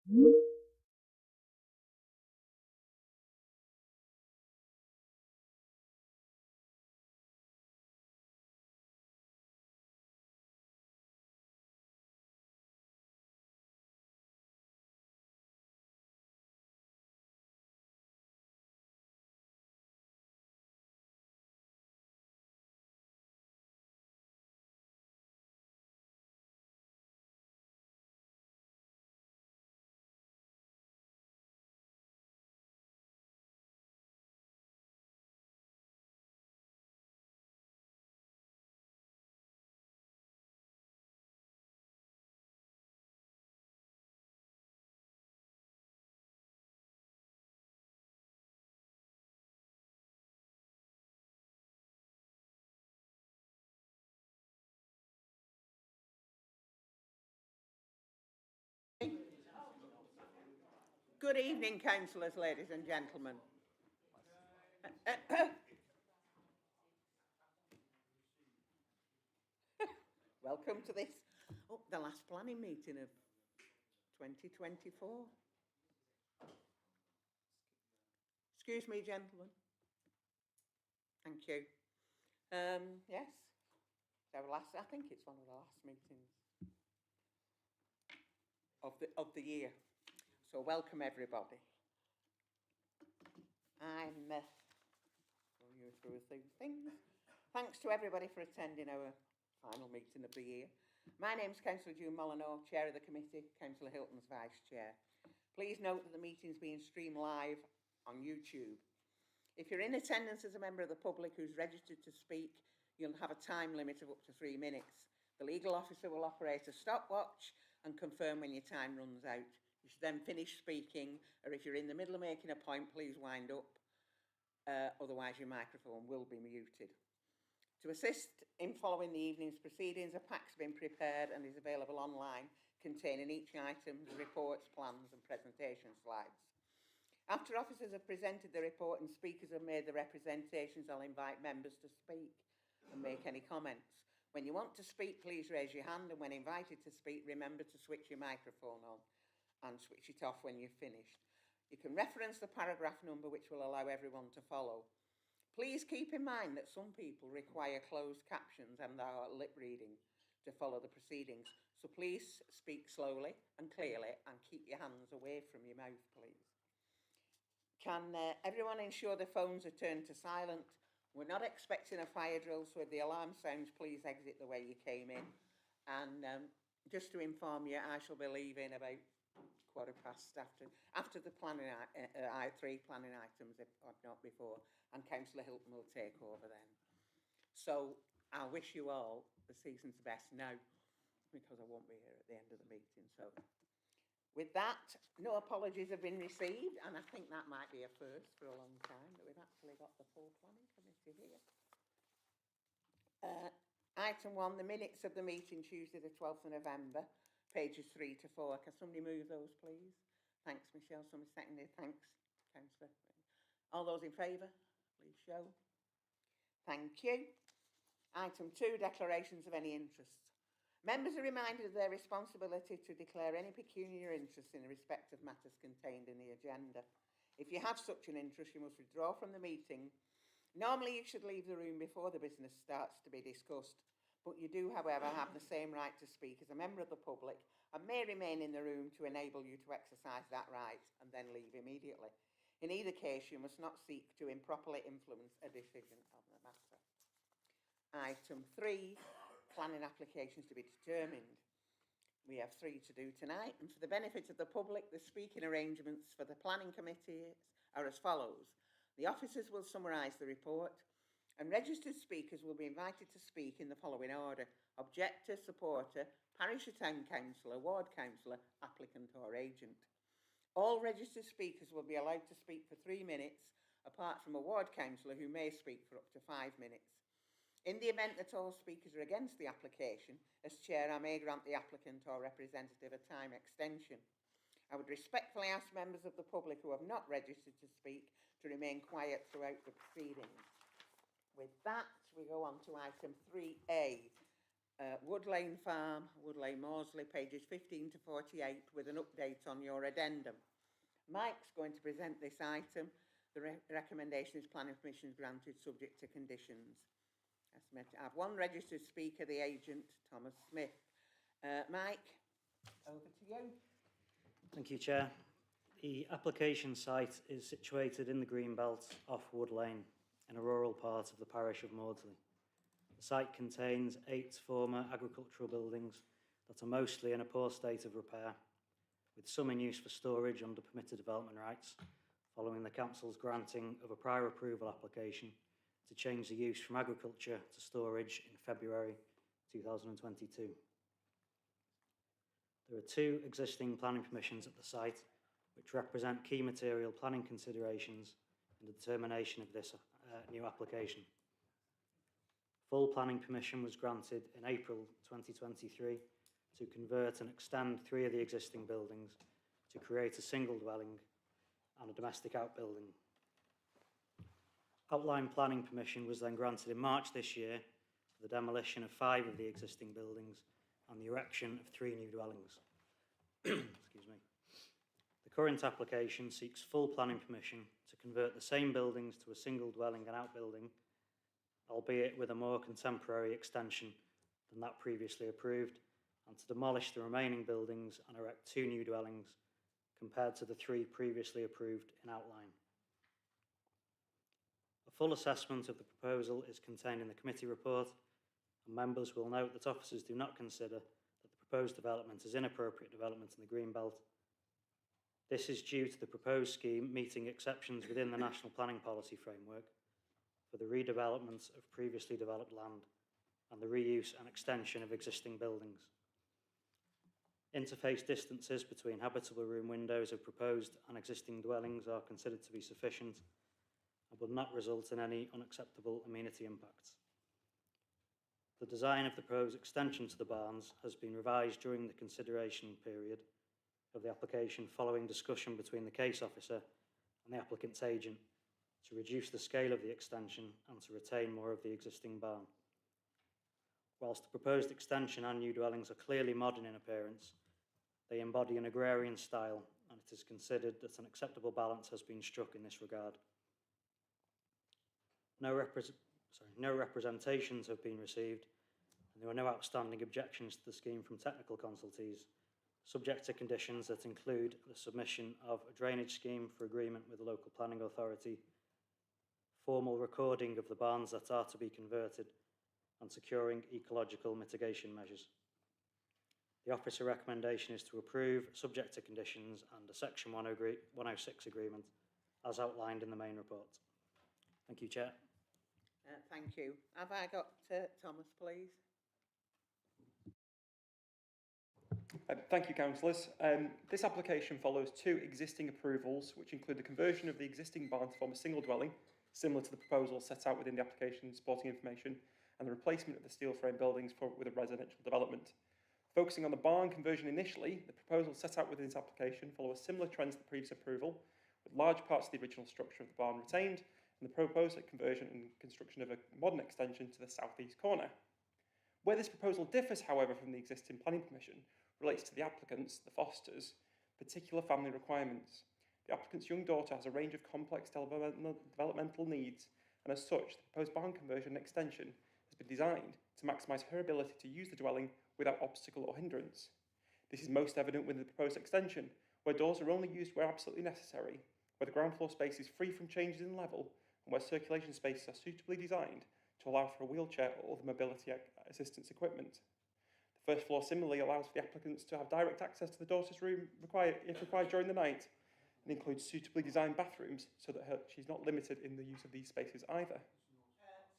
Good evening, councillors, ladies and gentlemen. Welcome to this, the last planning meeting of 2024. Excuse me, gentlemen. Thank you. Yes, I think it's one of the last meetings of the year. So welcome everybody. I'm going you through a few things. Thanks to everybody for attending our final meeting of the year. My name's Councillor June Molyneux, Chair of the Committee, Councillor Hilton's Vice Chair. Please note that the meeting's being streamed live on YouTube. If you're in attendance as a member of the public who's registered to speak, you'll have a time limit of up to 3 minutes. The legal officer will operate a stopwatch and confirm when your time runs out. You should then finish speaking, or if you're in the middle of making a point, please wind up. Otherwise, your microphone will be muted. To assist in following the evening's proceedings, a pack's been prepared and is available online, containing each item's reports, plans and presentation slides. After officers have presented the report and speakers have made the representations, I'll invite members to speak and make any comments. When you want to speak, please raise your hand, and when invited to speak, remember to switch your microphone on and switch it off when you've finished. You can reference the paragraph number, which will allow everyone to follow. Please keep in mind that some people require closed captions and are lip reading to follow the proceedings. So please speak slowly and clearly and keep your hands away from your mouth, please. Can everyone ensure their phones are turned to silent? We're not expecting a fire drill, so if the alarm sounds, please exit the way you came in. And just to inform you, I shall be leaving about 15:15 after the planning, three planning items, if not before, and Councillor Hilton will take over then. So I wish you all the season's best now, because I won't be here at the end of the meeting. So with that, no apologies have been received, and I think that might be a first for a long time, that we've actually got the full planning committee here. Item 1, the minutes of the meeting Tuesday the 12th of November, pages 3 to 4. Can somebody move those, please? Thanks, Michelle. Somebody seconded. Thanks, Councillor. All those in favour, please show. Thank you. Item 2, declarations of any interest. Members are reminded of their responsibility to declare any pecuniary interest in respect of matters contained in the agenda. If you have such an interest, you must withdraw from the meeting. Normally, you should leave the room before the business starts to be discussed, but you do, however, have the same right to speak as a member of the public and may remain in the room to enable you to exercise that right and then leave immediately. In either case, you must not seek to improperly influence a decision on the matter. Item 3, planning applications to be determined. We have 3 to do tonight, and for the benefit of the public, the speaking arrangements for the planning committee are as follows. The officers will summarise the report, and registered speakers will be invited to speak in the following order: objector, supporter, parish or town councillor, ward councillor, applicant or agent. All registered speakers will be allowed to speak for 3 minutes, apart from a ward councillor who may speak for up to 5 minutes. In the event that all speakers are against the application, as chair, I may grant the applicant or representative a time extension. I would respectfully ask members of the public who have not registered to speak to remain quiet throughout the proceedings. With that, we go on to item 3A, 3 to 4 Item 4, the planning applications to be determined. We have 3 to do tonight, and for the benefit of the public, the speaking arrangements for the planning committee are as follows. The officers will summarise the report, and registered speakers will be invited to speak in the following order: objector, supporter, parish or town councillor, ward councillor, applicant or agent. All registered speakers will be allowed to speak for 3 minutes, apart from a ward councillor who may speak for up to 5 minutes. In the event that all speakers are against the application, as chair, I may grant the applicant or representative a time extension. I would respectfully ask members of the public who have not registered to speak to remain quiet throughout the proceedings. With that, we go on to item 3A, Wood Lane Farm, Wood Lane Morsley, pages 15 to 48, with an update on your addendum. Mike's going to present this item. The recommendation is planning permission is granted subject to conditions. I have one registered speaker, the agent, Thomas Smith. Mike, over to you. Thank you, Chair. The application site is situated in the Greenbelt off Wood Lane in a rural part of the parish of Maudsley. The site contains 8 former agricultural buildings that are mostly in a poor state of repair, with some in use for storage under permitted development rights, following the Council's granting of a prior approval application to change the use from agriculture to storage in February 2022. There are 2 existing planning permissions at the site, which represent key material planning considerations in the determination of this new application. Full planning permission was granted in April 2023 to convert and extend 3 of the existing buildings to create a single dwelling and a domestic outbuilding. Outline planning permission was then granted in March this year for the demolition of 5 of the existing buildings and the erection of 3 new dwellings. Excuse me. The current application seeks full planning permission to convert the same buildings to a single dwelling and outbuilding, albeit with a more contemporary extension than that previously approved, and to demolish the remaining buildings and erect 2 new dwellings compared to the 3 previously approved in outline. A full assessment of the proposal is contained in the committee report, and members will note that officers do not consider that the proposed development is inappropriate development in the Greenbelt. This is due to the proposed scheme meeting exceptions within the National Planning Policy Framework for the redevelopment of previously developed land and the reuse and extension of existing buildings. Interface distances between habitable room windows of proposed and existing dwellings are considered to be sufficient and would not result in any unacceptable amenity impacts. The design of the proposed extension to the barns has been revised during the consideration period of the application following discussion between the case officer and the applicant's agent to reduce the scale of the extension and to retain more of the existing barn. Whilst the proposed extension and new dwellings are clearly modern in appearance, they embody an agrarian style, and it is considered that an acceptable balance has been struck in this regard. No representations have been received, and there are no outstanding objections to the scheme from technical consultees, subject to conditions that include the submission of a drainage scheme for agreement with the local planning authority, formal recording of the barns that are to be converted, and securing ecological mitigation measures. The officer recommendation is to approve, subject to conditions, and a Section 106 agreement as outlined in the main report. Thank you, Chair. Thank you. Have I got Thomas, please? Thank you, councillors. This application follows 2 existing approvals, which include the conversion of the existing barn to form a single dwelling, similar to the proposal set out within the application supporting information, and the replacement of the steel frame buildings with a residential development. Focusing on the barn conversion initially, the proposals set out within this application follow a similar trend to the previous approval, with large parts of the original structure of the barn retained, and the proposed conversion and construction of a modern extension to the southeast corner. Where this proposal differs, however, from the existing planning permission, relates to the applicants, the Fosters, particular family requirements. The applicant's young daughter has a range of complex developmental needs, and as such, the proposed barn conversion and extension has been designed to maximise her ability to use the dwelling without obstacle or hindrance. This is most evident with the proposed extension, where doors are only used where absolutely necessary, where the ground floor space is free from changes in level, and where circulation spaces are suitably designed to allow for a wheelchair or other mobility assistance equipment. The first floor similarly allows for the applicants to have direct access to the daughter's room if required during the night, and includes suitably designed bathrooms so that she's not limited in the use of these spaces either.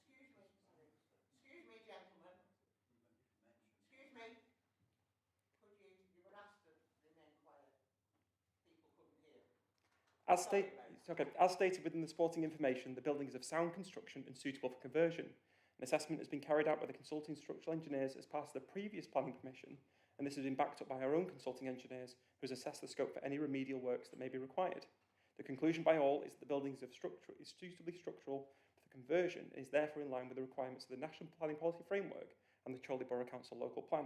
Excuse me, gentlemen. Excuse me. You were asked to remain quiet. People couldn't hear. As stated within the supporting information, the building is of sound construction and suitable for conversion. An assessment has been carried out by the consulting structural engineers as part of the previous planning permission, and this has been backed up by our own consulting engineers, who has assessed the scope for any remedial works that may be required. The conclusion by all is that the building is suitably structural for the conversion and is therefore in line with the requirements of the National Planning Policy Framework and the Chorley Borough Council local plan.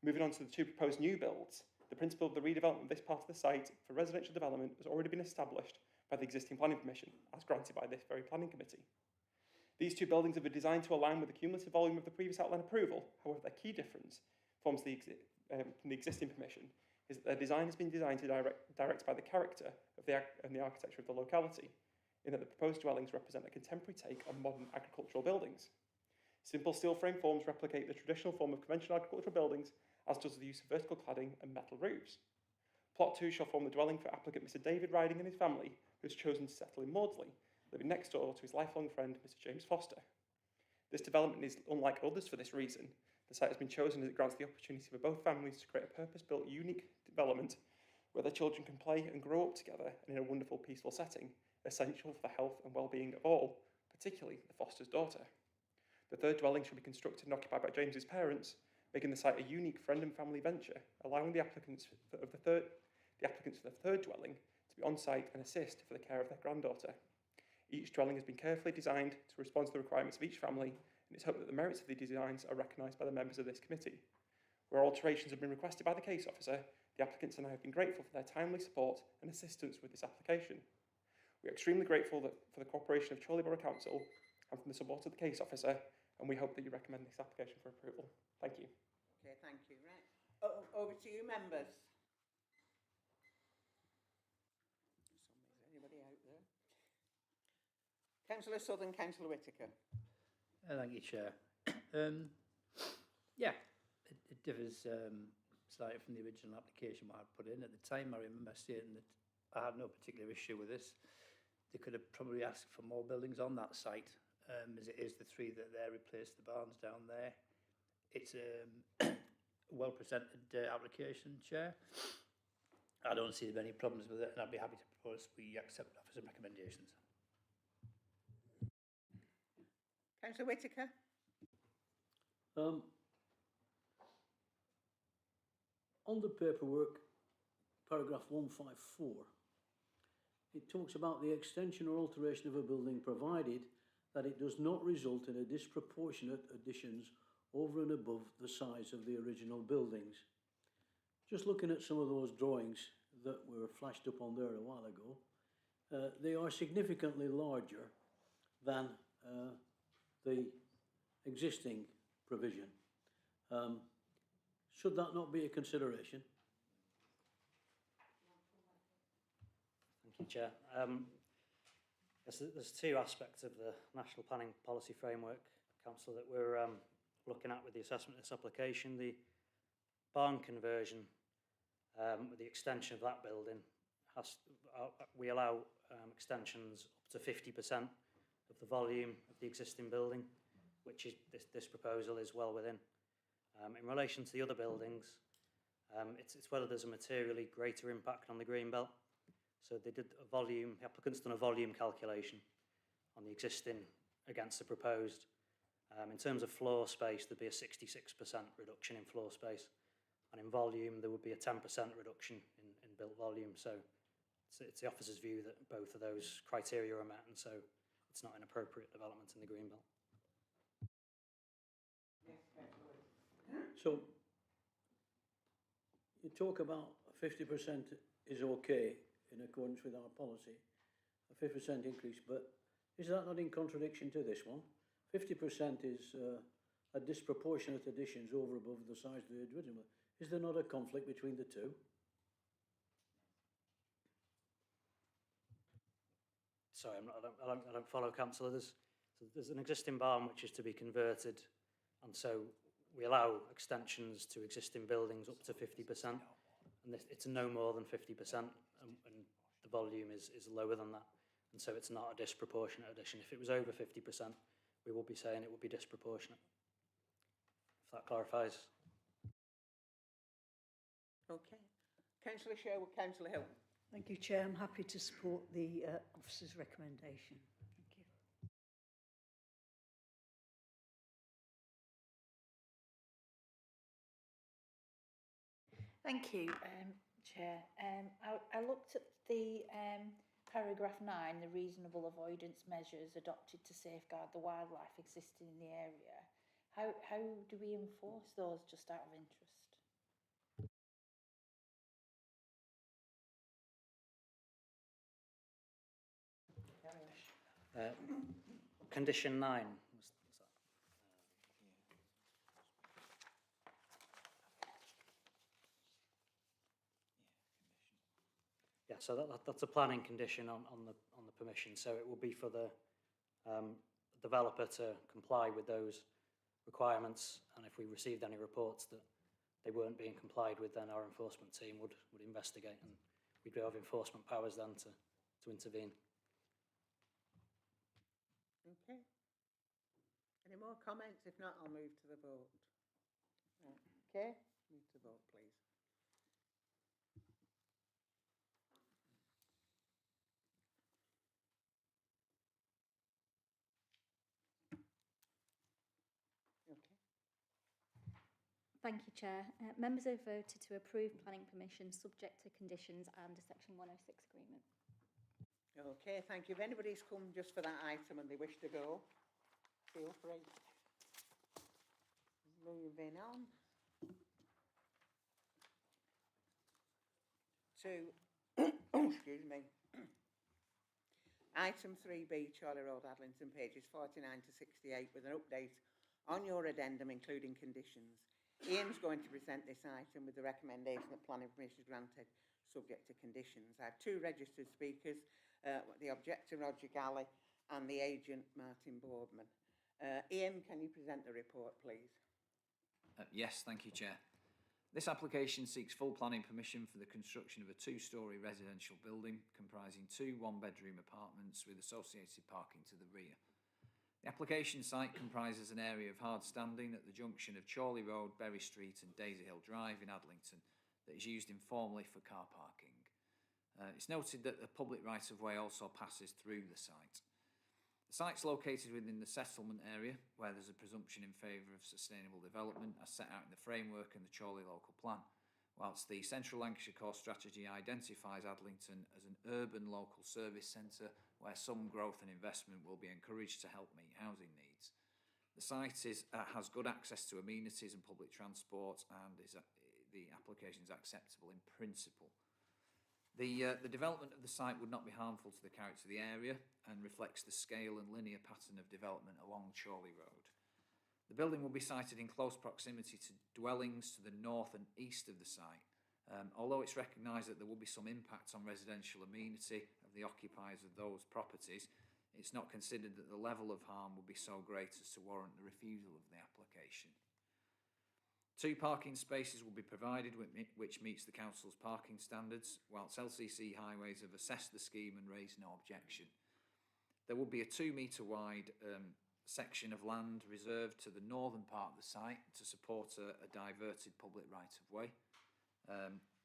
Moving on to the two proposed new builds, the principle of the redevelopment of this part of the site for residential development has already been established by the existing planning permission, as granted by this very planning committee. These two buildings have been designed to align with the cumulative volume of the previous outline approval. However, their key difference from the existing permission is that their design has been designed to direct by the character of and the architecture of the locality, in that the proposed dwellings represent a contemporary take on modern agricultural buildings. Simple steel frame forms replicate the traditional form of conventional agricultural buildings, as does the use of vertical cladding and metal roofs. Plot 2 shall form the dwelling for applicant Mr David Riding and his family, who has chosen to settle in Maudsley, living next door to his lifelong friend Mr James Foster. This development is unlike others for this reason. The site has been chosen as it grants the opportunity for both families to create a purpose-built, unique development where their children can play and grow up together and in a wonderful, peaceful setting, essential for the health and well-being of all, particularly the Foster's daughter. The third dwelling shall be constructed and occupied by James's parents, making the site a unique friend and family venture, allowing the applicants for the third dwelling to be on site and assist for the care of their granddaughter. Each dwelling has been carefully designed to respond to the requirements of each family, and it's hoped that the merits of the designs are recognised by the members of this committee. Where alterations have been requested by the case officer, the applicants and I have been grateful for their timely support and assistance with this application. We are extremely grateful for the cooperation of Chorley Borough Council and from the support of the case officer, and we hope that you recommend this application for approval. Thank you. Okay, thank you. Right. Over to you, members. Is anybody out there? Councillor Southern, Councillor Whitaker. Thank you, Chair. Yeah, it differs slightly from the original application what I'd put in. At the time, I remember stating that I had no particular issue with this. They could have probably asked for more buildings on that site, as it is the three that there replaced the barns down there. It's a well-presented application, Chair. I don't see any problems with it, and I'd be happy to propose we accept officer's recommendations. Councillor Whitaker. On the paperwork, paragraph 154, it talks about the extension or alteration of a building provided that it does not result in a disproportionate additions over and above the size of the original buildings. Just looking at some of those drawings that were flashed up on there a while ago, they are significantly larger than the existing provision. Should that not be a consideration? Thank you, Chair. There's two aspects of the National Planning Policy Framework, Council, that we're looking at with the assessment of this application. The barn conversion, with the extension of that building, we allow extensions up to 50% of the volume of the existing building, which is this proposal is well within. In relation to the other buildings, it's whether there's a materially greater impact on the green belt. So they did a volume, the applicant's done a volume calculation on the existing against the proposed. In terms of floor space, there'd be a 66% reduction in floor space, and in volume there would be a 10% reduction in built volume. So it's the officer's view that both of those criteria are met, and so it's not an appropriate development in the green belt. So you talk about 50% is okay in accordance with our policy, a 50% increase, but is that not in contradiction to this one? 50% is a disproportionate additions over above the size of the original. Is there not a conflict between the two? Sorry, I don't follow, Councillor. There's an existing barn which is to be converted, and so we allow extensions to existing buildings up to 50%, and it's no more than 50%, and the volume is lower than that, and so it's not a disproportionate addition. If it was over 50%, we will be saying it would be disproportionate, if that clarifies. Okay. Councillor Sherwood, Councillor Hill. Thank you, Chair. I'm happy to support the officer's recommendation. Thank you. Thank you, Chair. I looked at the paragraph 9, the reasonable avoidance measures adopted to safeguard the wildlife existing in the area, How do we enforce those, just out of interest? Condition 9. Was that? Yeah, so that's a planning condition on the permission. So it will be for the developer to comply with those requirements, and if we received any reports that they weren't being complied with, then our enforcement team would investigate, and we'd have enforcement powers then to intervene. Okay. Any more comments? If not, I'll move to the vote. Right. Okay, move to vote, please. Okay. Thank you, Chair. Members have voted to approve planning permission subject to conditions and a Section 106 agreement. Okay, thank you. If anybody's come just for that item and they wish to go, feel free. Moving on to, excuse me, item 3B, Charlie Road, Adlington, pages 49 to 68, with an update on your addendum, including conditions. Ian's going to present this item with the recommendation that planning permission is granted, subject to conditions. I have two registered speakers, the objector Roger Galley and the agent Martin Boardman. Ian, can you present the report, please? Yes, thank you, Chair. This application seeks full planning permission for the construction of a two-storey residential building comprising two one-bedroom apartments with associated parking to the rear. The application site comprises an area of hard standing at the junction of Chorley Road, Berry Street and Daisy Hill Drive in Adlington that is used informally for car parking. It's noted that the public right-of-way also passes through the site. The site's located within the settlement area, where there's a presumption in favour of sustainable development as set out in the framework and the Chorley local plan, whilst the Central Lancashire Core Strategy identifies Adlington as an urban local service centre where some growth and investment will be encouraged to help meet housing needs. The site has good access to amenities and public transport, and the application is acceptable in principle. The development of the site would not be harmful to the character of the area and reflects the scale and linear pattern of development along Chorley Road. The building will be sited in close proximity to dwellings to the north and east of the site, although it's recognised that there will be some impact on residential amenity of the occupiers of those properties. It's not considered that the level of harm will be so great as to warrant the refusal of the application. 2 parking spaces will be provided, which meets the council's parking standards, whilst LCC Highways have assessed the scheme and raised no objection. There will be a 2-metre wide section of land reserved to the northern part of the site to support a diverted public right-of-way.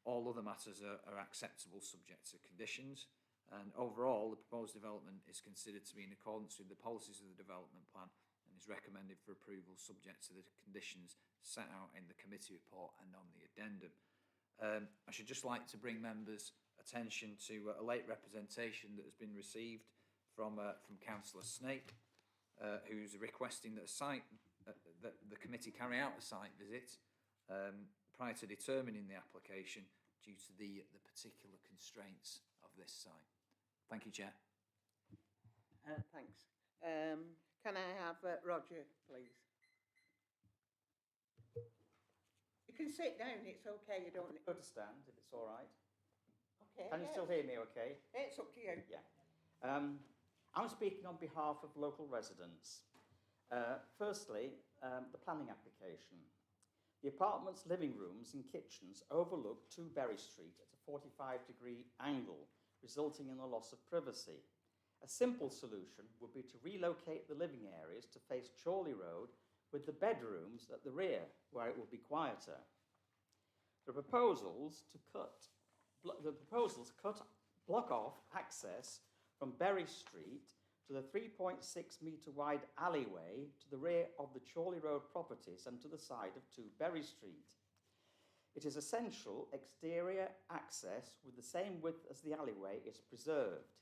All other matters are acceptable subject to conditions, and overall the proposed development is considered to be in accordance with the policies of the development plan and is recommended for approval subject to the conditions set out in the committee report and on the addendum. I should just like to bring members' attention to a late representation that has been received from Councillor Snape, who's requesting that that the committee carry out a site visit prior to determining the application due to the particular constraints of this site. Thank you, Chair. Thanks. Can I have Roger, please? You can sit down, it's okay, you don't... Go to stand, if it's all right. Okay. Can you still hear me okay? It's up to you. Yeah. I'm speaking on behalf of local residents. Firstly, the planning application. The apartment's living rooms and kitchens overlook 2 Berry Street at a 45-degree angle, resulting in a loss of privacy. A simple solution would be to relocate the living areas to face Chorley Road with the bedrooms at the rear, where it would be quieter. The proposals block off access from Berry Street to the 3.6-metre wide alleyway to the rear of the Chorley Road properties and to the side of 2 Berry Street. It is essential exterior access with the same width as the alleyway is preserved.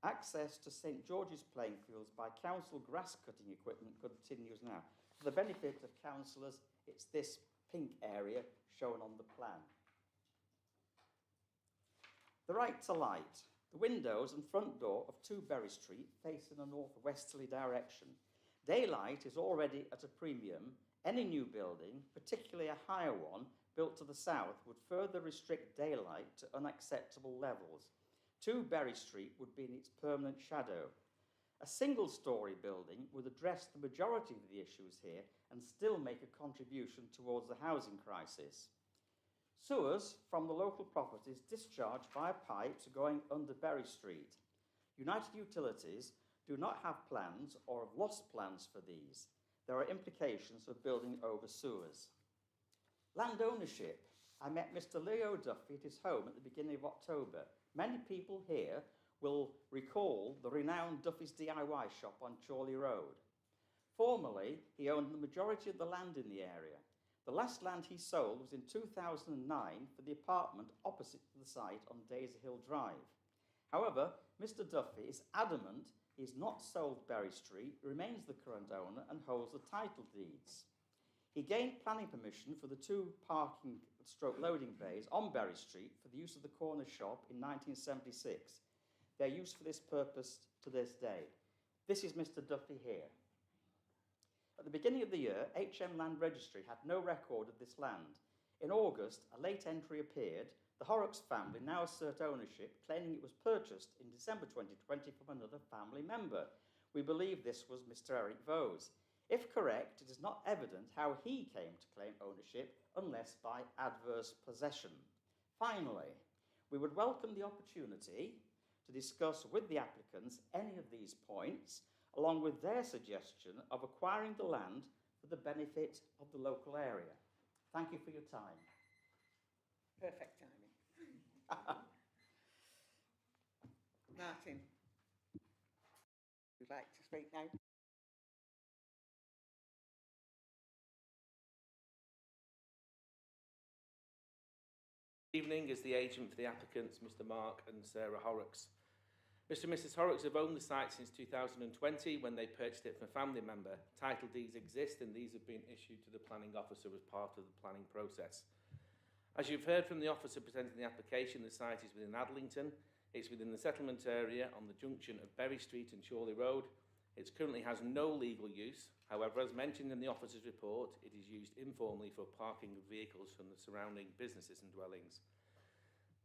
Access to St George's playing fields by council grass cutting equipment continues now. For the benefit of councillors, it's this pink area shown on the plan. The right to light. The windows and front door of 2 Berry Street face in a northwesterly direction. Daylight is already at a premium. Any new building, particularly a higher one, built to the south, would further restrict daylight to unacceptable levels. 2 Berry Street would be in its permanent shadow. A single-storey building would address the majority of the issues here and still make a contribution towards the housing crisis. Sewers from the local properties discharge via pipes going under Berry Street. United Utilities do not have plans or have lost plans for these. There are implications of building over sewers. Land ownership. I met Mr. Leo Duffy at his home at the beginning of October. Many people here will recall the renowned Duffy's DIY shop on Chorley Road. Formerly, he owned the majority of the land in the area. The last land he sold was in 2009 for the apartment opposite to the site on Daisy Hill Drive. However, Mr. Duffy is adamant he's not sold Berry Street, remains the current owner and holds the title deeds. He gained planning permission for the 2 parking stroke loading bays on Berry Street for the use of the corner shop in 1976. They're used for this purpose to this day. This is Mr. Duffy here. At the beginning of the year, HM Land Registry had no record of this land. In August, a late entry appeared. The Horrocks family now assert ownership, claiming it was purchased in December 2020 from another family member. We believe this was Mr. Eric Vose. If correct, it is not evident how he came to claim ownership unless by adverse possession. Finally, we would welcome the opportunity to discuss with the applicants any of these points, along with their suggestion of acquiring the land for the benefit of the local area. Thank you for your time. Perfect timing. Martin, would you like to speak now? Evening is the agent for the applicants, Mr. Mark and Sarah Horrocks. Mr. and Mrs. Horrocks have owned the site since 2020 when they purchased it from a family member. Title deeds exist and these have been issued to the planning officer as part of the planning process. As you've heard from the officer presenting the application, the site is within Adlington. It's within the settlement area on the junction of Berry Street and Chorley Road. It currently has no legal use. However, as mentioned in the officer's report, it is used informally for parking of vehicles from the surrounding businesses and dwellings.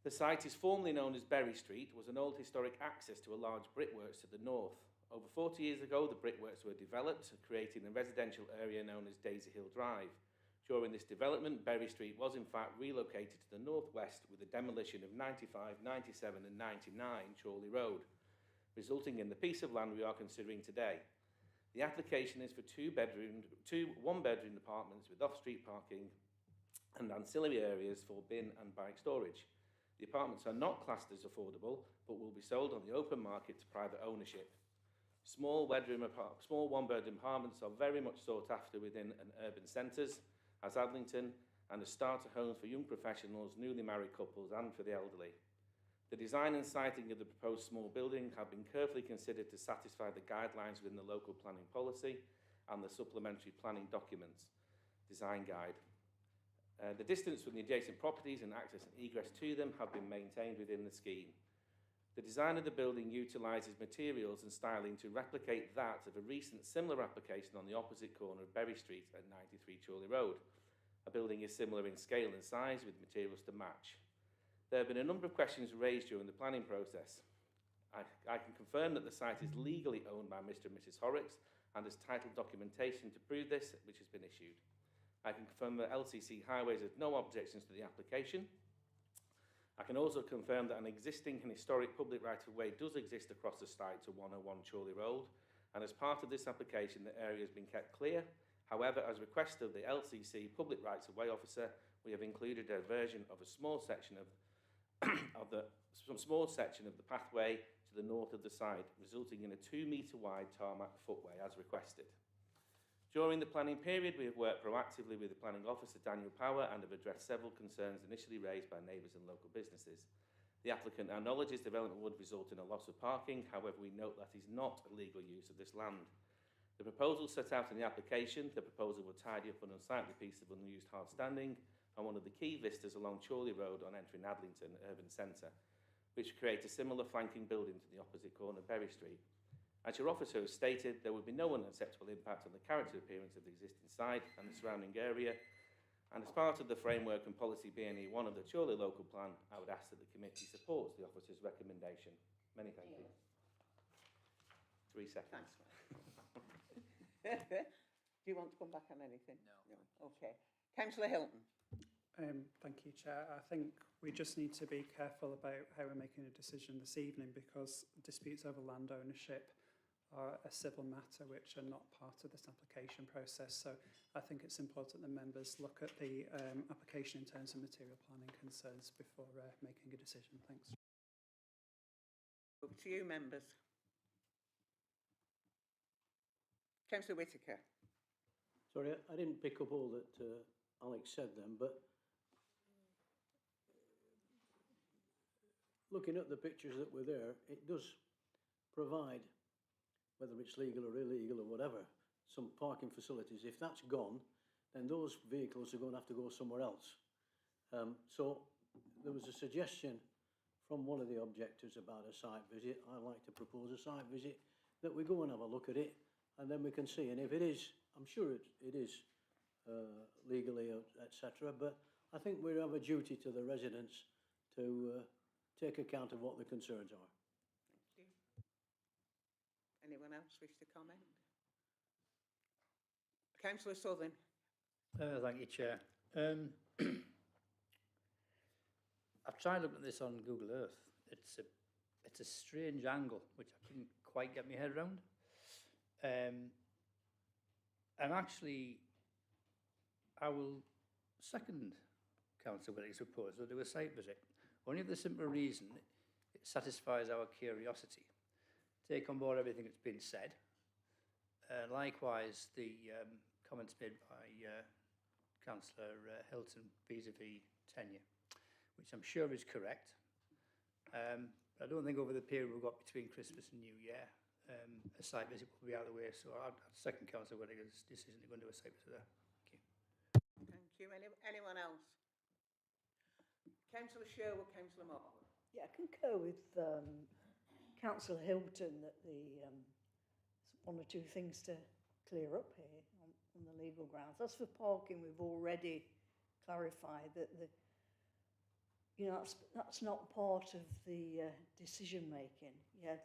The site is formerly known as Berry Street, was an old historic access to a large brickworks to the north. Over 40 years ago, the brickworks were developed, creating a residential area known as Daisy Hill Drive. During this development, Berry Street was in fact relocated to the northwest with the demolition of 95, 97 and 99 Chorley Road, resulting in the piece of land we are considering today. The application is for two one-bedroom apartments with off-street parking and ancillary areas for bin and bike storage. The apartments are not classed as affordable, but will be sold on the open market to private ownership. Small one-bedroom apartments are very much sought after within an urban centres, as Adlington, and as starter homes for young professionals, newly married couples and for the elderly. The design and siting of the proposed small building have been carefully considered to satisfy the guidelines within the local planning policy and the supplementary planning documents, design guide. The distance from the adjacent properties and access and egress to them have been maintained within the scheme. The design of the building utilises materials and styling to replicate that of a recent similar application on the opposite corner of Berry Street at 93 Chorley Road. A building is similar in scale and size with materials to match. There have been a number of questions raised during the planning process. I can confirm that the site is legally owned by Mr. and Mrs. Horrocks and has title documentation to prove this, which has been issued. I can confirm that LCC Highways has no objections to the application. I can also confirm that an existing and historic public right-of-way does exist across the site to 101 Chorley Road, and as part of this application, the area has been kept clear. However, as requested of the LCC public rights-of-way officer, we have included a version of a small section of the pathway to the north of the site, resulting in a 2-metre wide tarmac footway as requested. During the planning period, we have worked proactively with the planning officer, Daniel Power, and have addressed several concerns initially raised by neighbours and local businesses. The applicant acknowledges development would result in a loss of parking. However, we note that is not a legal use of this land. The proposal set out in the application, the proposal would tidy up an unsightly piece of unused hard standing on one of the key vistas along Chorley Road on entering Adlington Urban Centre, which would create a similar flanking building to the opposite corner of Berry Street. As your officer has stated, there would be no unacceptable impact on the character appearance of the existing site and the surrounding area, and as part of the framework and policy BNE1 of the Chorley local plan, I would ask that the committee supports the officer's recommendation. Many thank you. 3 seconds. Do you want to come back on anything? No. Okay. Councillor Hilton. Thank you, Chair. I think we just need to be careful about how we're making a decision this evening, because disputes over land ownership are a civil matter which are not part of this application process. So I think it's important that members look at the application in terms of material planning concerns before making a decision. Thanks. Up to you, members. Councillor Whitaker. Sorry, I didn't pick up all that Alex said then, but looking at the pictures that were there, it does provide, whether it's legal or illegal or whatever, some parking facilities. If that's gone, then those vehicles are going to have to go somewhere else. So there was a suggestion from one of the objectors about a site visit. I'd like to propose a site visit, that we go and have a look at it, and then we can see. And if it is, I'm sure it is legally, etc. But I think we have a duty to the residents to take account of what the concerns are. Thank you. Anyone else wish to comment? Councillor Southern. Thank you, Chair. I've tried looking at this on Google Earth. It's a strange angle, which I couldn't quite get my head around. And actually, I will second Councillor Williams' proposal to do a site visit, only for the simple reason it satisfies our curiosity. Take on board everything that's been said. Likewise, the comments made by Councillor Hilton vis-a-vis tenure, which I'm sure is correct. I don't think over the period we've got between Christmas and New Year, a site visit will be out of the way, so I'd second Councillor Whittaker's decision to go and do a site visit there. Thank you. Anyone else? Councillor Sherwood, Councillor Moore. Yeah, I concur with Councillor Hilton that one or two things to clear up here on the legal grounds. As for parking, we've already clarified that that's not part of the decision making. Yeah,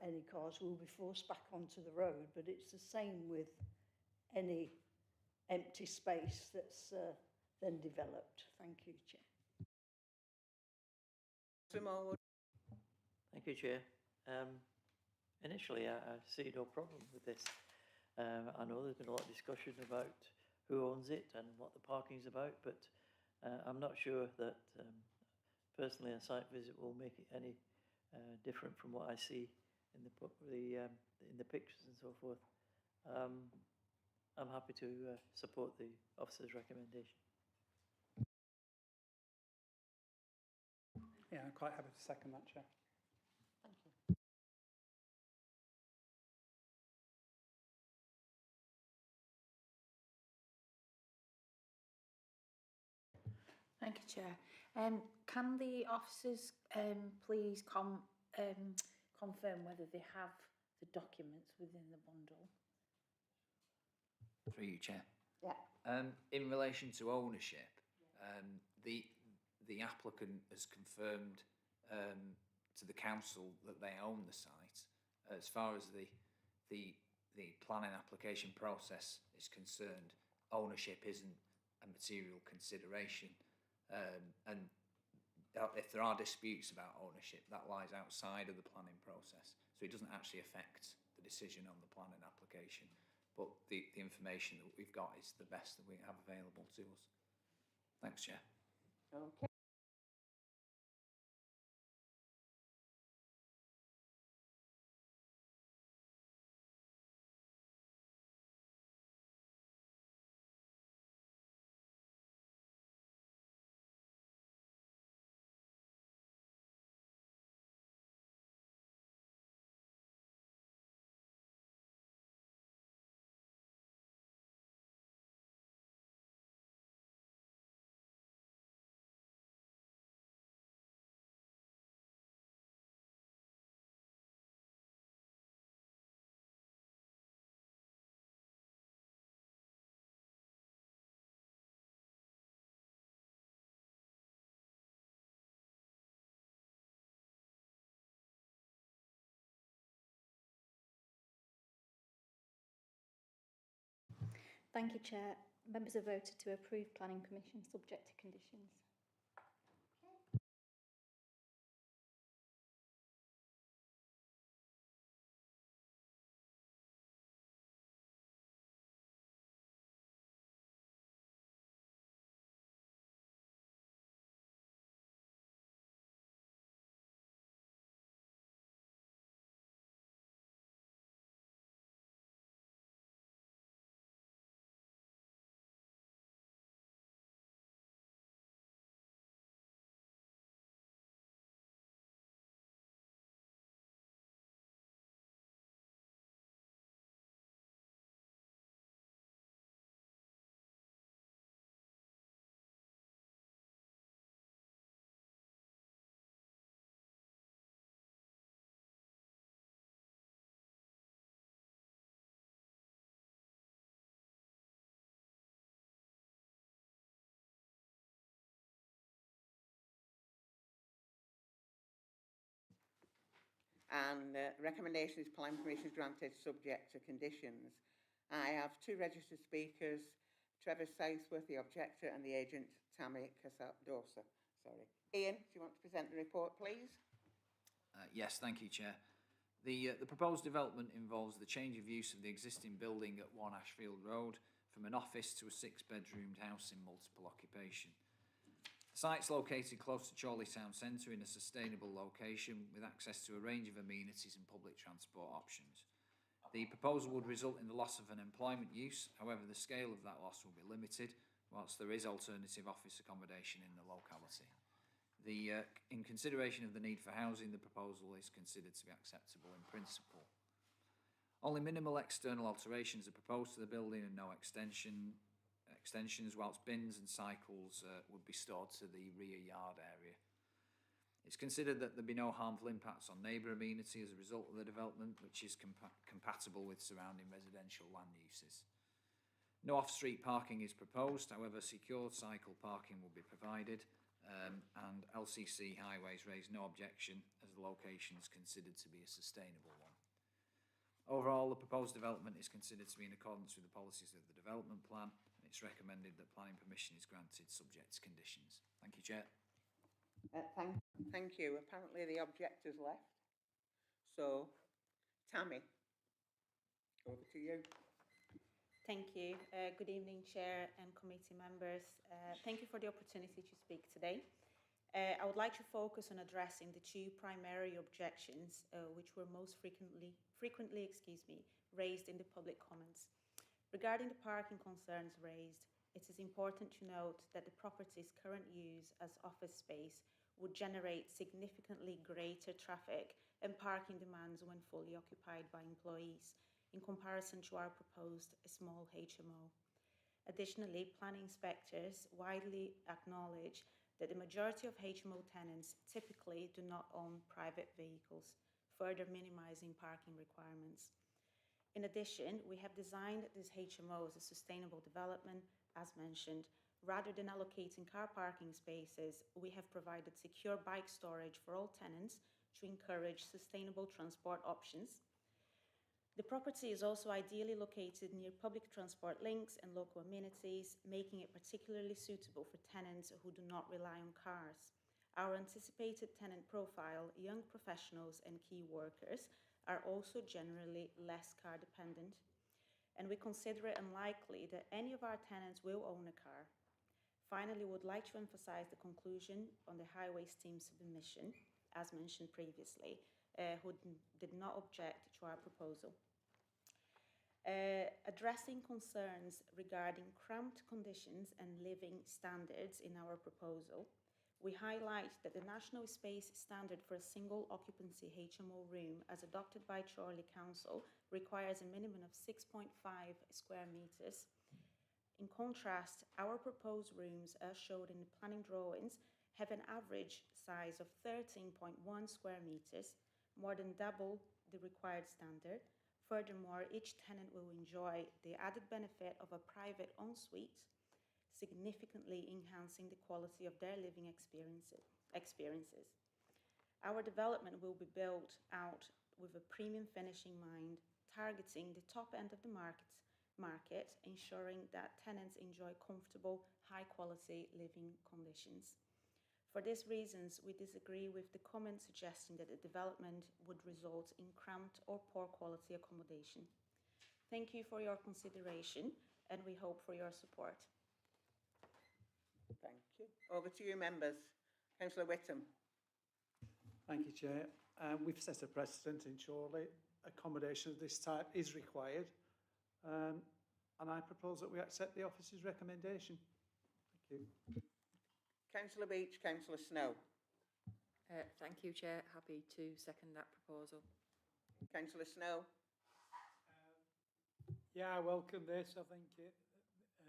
any cars will be forced back onto the road, but it's the same with any empty space that's then developed. Thank you, Chair. Thank you, Chair. Initially, I see no problem with this. I know there's been a lot of discussion about who owns it and what the parking's about, but I'm not sure that personally a site visit will make it any different from what I see in the pictures and so forth. I'm happy to support the officer's recommendation. Yeah, I'm quite happy to second that, Chair. Thank you. Thank you, Chair. Can the officers please confirm whether they have the documents within the bundle? Through you, Chair. Yeah. In relation to ownership, the applicant has confirmed to the council that they own the site. As far as the planning application process is concerned, ownership isn't a material consideration. And if there are disputes about ownership, that lies outside of the planning process. So it doesn't actually affect the decision on the planning application. But the information that we've got is the best that we have available to us. Thanks, Chair. Okay. Thank you, Chair. Members have voted to approve planning permission subject to conditions. And recommendation is planning permission is granted subject to conditions. I have two registered speakers, Trevor Southworth, the objector, and the agent, Tammy Dorser. Sorry. Ian, do you want to present the report, please? Yes, thank you, Chair. The proposed development involves the change of use of the existing building at 1 Ashfield Road from an office to a 6-bedroomed house in multiple occupation. The site's located close to Chorley Town Centre in a sustainable location with access to a range of amenities and public transport options. The proposal would result in the loss of an employment use, however the scale of that loss will be limited, whilst there is alternative office accommodation in the locality. In consideration of the need for housing, the proposal is considered to be acceptable in principle. Only minimal external alterations are proposed to the building and no extensions, whilst bins and cycles would be stored to the rear yard area. It's considered that there be no harmful impacts on neighbour amenity as a result of the development, which is compatible with surrounding residential land uses. No off-street parking is proposed, however secured cycle parking will be provided, and LCC Highways raised no objection as the location is considered to be a sustainable one. Overall, the proposed development is considered to be in accordance with the policies of the development plan, and it's recommended that planning permission is granted subject to conditions. Thank you, Chair. Thank you. Apparently the objectors left. So, Tammy, over to you. Thank you. Good evening, Chair and committee members. Thank you for the opportunity to speak today. I would like to focus on addressing the two primary objections which were most frequently raised in the public comments. Regarding the parking concerns raised, it is important to note that the property's current use as office space would generate significantly greater traffic and parking demands when fully occupied by employees, in comparison to our proposed small HMO. Additionally, planning inspectors widely acknowledge that the majority of HMO tenants typically do not own private vehicles, further minimizing parking requirements. In addition, we have designed this HMO as a sustainable development, as mentioned. Rather than allocating car parking spaces, we have provided secure bike storage for all tenants to encourage sustainable transport options. The property is also ideally located near public transport links and local amenities, making it particularly suitable for tenants who do not rely on cars. Our anticipated tenant profile, young professionals and key workers, are also generally less car dependent, and we consider it unlikely that any of our tenants will own a car. Finally, we would like to emphasize the conclusion on the Highways team's submission, as mentioned previously, who did not object to our proposal. Addressing concerns regarding cramped conditions and living standards in our proposal, we highlight that the National Space Standard for a single occupancy HMO room, as adopted by Chorley Council, requires a minimum of 6.5 square meters. In contrast, our proposed rooms, as shown in the planning drawings, have an average size of 13.1 square meters, more than double the required standard. Furthermore, each tenant will enjoy the added benefit of a private ensuite, significantly enhancing the quality of their living experiences. Our development will be built out with a premium finish in mind, targeting the top end of the market, ensuring that tenants enjoy comfortable, high-quality living conditions. For these reasons, we disagree with the comment suggesting that the development would result in cramped or poor quality accommodation. Thank you for your consideration, and we hope for your support. Thank you. Over to you, members. Councillor Whittam. Thank you, Chair. We've set a precedent in Chorley. Accommodation of this type is required, and I propose that we accept the officer's recommendation. Thank you. Councillor Beach, Councillor Snow. Thank you, Chair. Happy to second that proposal. Councillor Snow. Yeah, I welcome this. I think it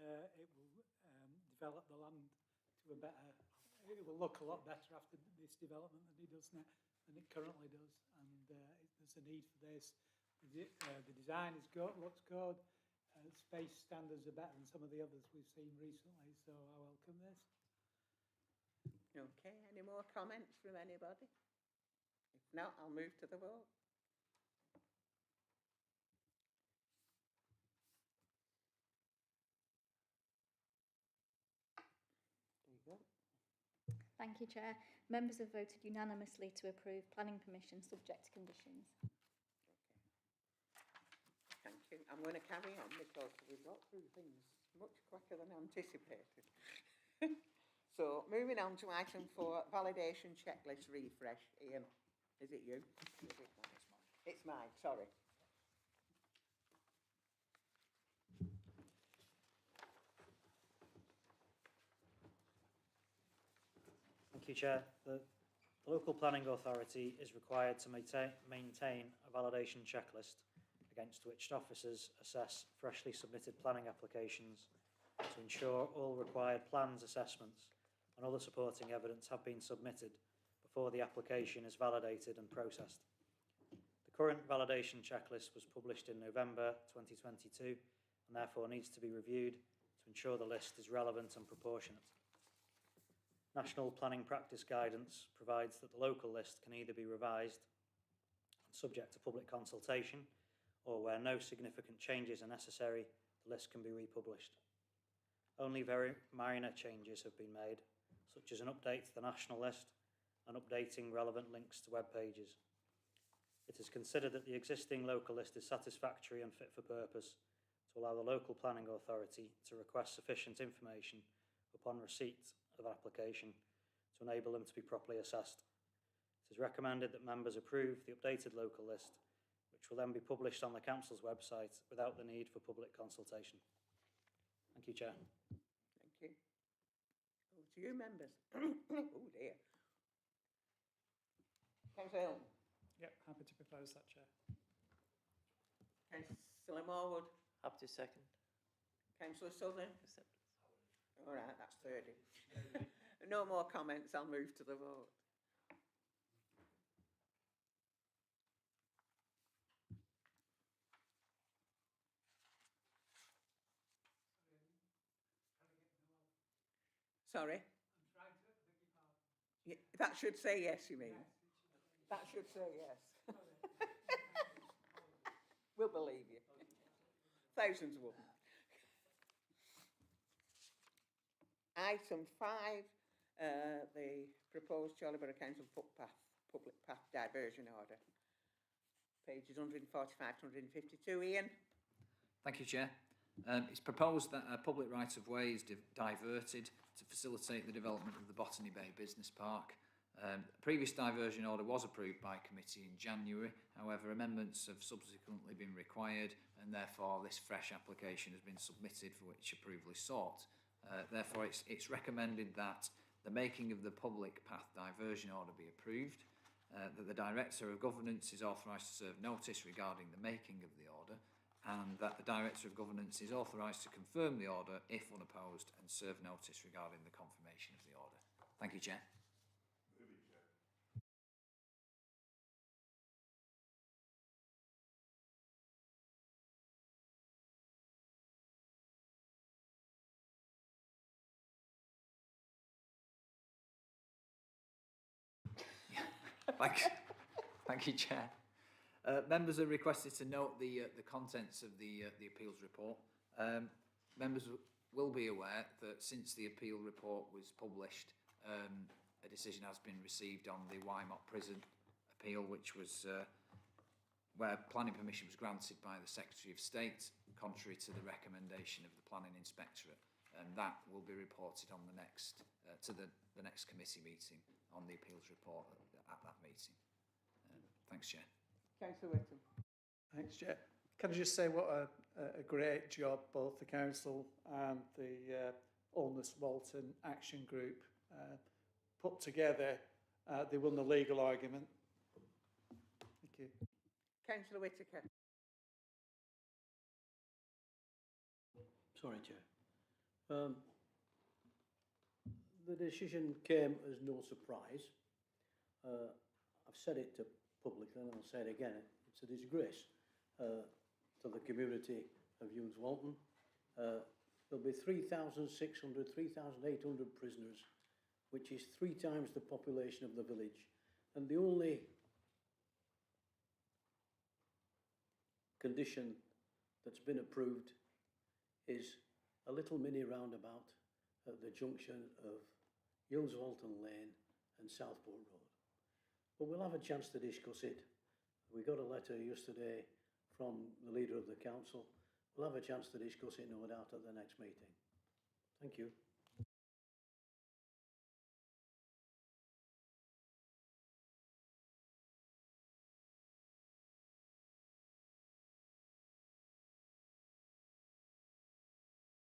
will develop the land to a better. It will look a lot better after this development than it does now, than it currently does, and there's a need for this. The design is good, looks good. Space standards are better than some of the others we've seen recently, so I welcome this. Okay, any more comments from anybody? If not, I'll move to the vote. There you go. Thank you, Chair. Members have voted unanimously to approve planning permission subject to conditions. Thank you. I'm going to carry on because we've got through things much quicker than anticipated. So, moving on to item 4, validation checklist refresh. Ian, is it you? Is it mine? It's mine, sorry. Thank you, Chair. The local planning authority is required to maintain a validation checklist against which officers assess freshly submitted planning applications to ensure all required plans, assessments and other supporting evidence have been submitted before the application is validated and processed. The current validation checklist was published in November 2022 and therefore needs to be reviewed to ensure the list is relevant and proportionate. National Planning Practice Guidance provides that the local list can either be revised subject to public consultation, or where no significant changes are necessary, the list can be republished. Only very minor changes have been made, such as an update to the national list and updating relevant links to web pages. It is considered that the existing local list is satisfactory and fit for purpose to allow the local planning authority to request sufficient information upon receipt of application to enable them to be properly assessed. It is recommended that members approve the updated local list, which will then be published on the Council's website without the need for public consultation. Thank you, Chair. Thank you. Over to you, members. Oh dear. Councillor Hill. Yep, happy to propose that, Chair. Councillor Morwood. Happy to second. Councillor Southern. Accept. All right, that's 30. No more comments, I'll move to the vote. Sorry? Yeah, that should say yes, you mean? That should say yes. We'll believe you. Thousands wouldn't. Item 5, the proposed Chorley Council public path diversion order. Pages 145 to 152. Ian? Thank you, Chair. It's proposed that a public right-of-way is diverted to facilitate the development of the Botany Bay Business Park. A previous diversion order was approved by committee in January. However, amendments have subsequently been required and therefore this fresh application has been submitted for which approval is sought. Therefore, it's recommended that the making of the public path diversion order be approved, that the Director of Governance is authorised to serve notice regarding the making of the order, and that the Director of Governance is authorised to confirm the order if unopposed and serve notice regarding the confirmation of the order. Thank you, Chair. Thank you, Chair. Members are requested to note the contents of the appeals report. Members will be aware that since the appeal report was published, a decision has been received on the Wymot prison appeal, which was where planning permission was granted by the Secretary of State, contrary to the recommendation of the Planning Inspectorate, and that will be reported on the next to the next committee meeting on the appeals report at that meeting. Thanks, Chair. Councillor Whittam. Thanks, Chair. Can I just say what a great job both the council and the Ulness Walton Action Group put together. They won the legal argument. Thank you. Councillor Whittaker. Sorry, Chair. The decision came as no surprise. I've said it to publicly and I'll say it again. It's a disgrace to the community of Humes Walton. There'll be 3,600, 3,800 prisoners, which is 3 times the population of the village. And the only condition that's been approved is a little mini roundabout at the junction of Humes Walton Lane and Southport Road. But we'll have a chance to discuss it. We got a letter yesterday from the leader of the council. We'll have a chance to discuss it, no doubt, at the next meeting. Thank you.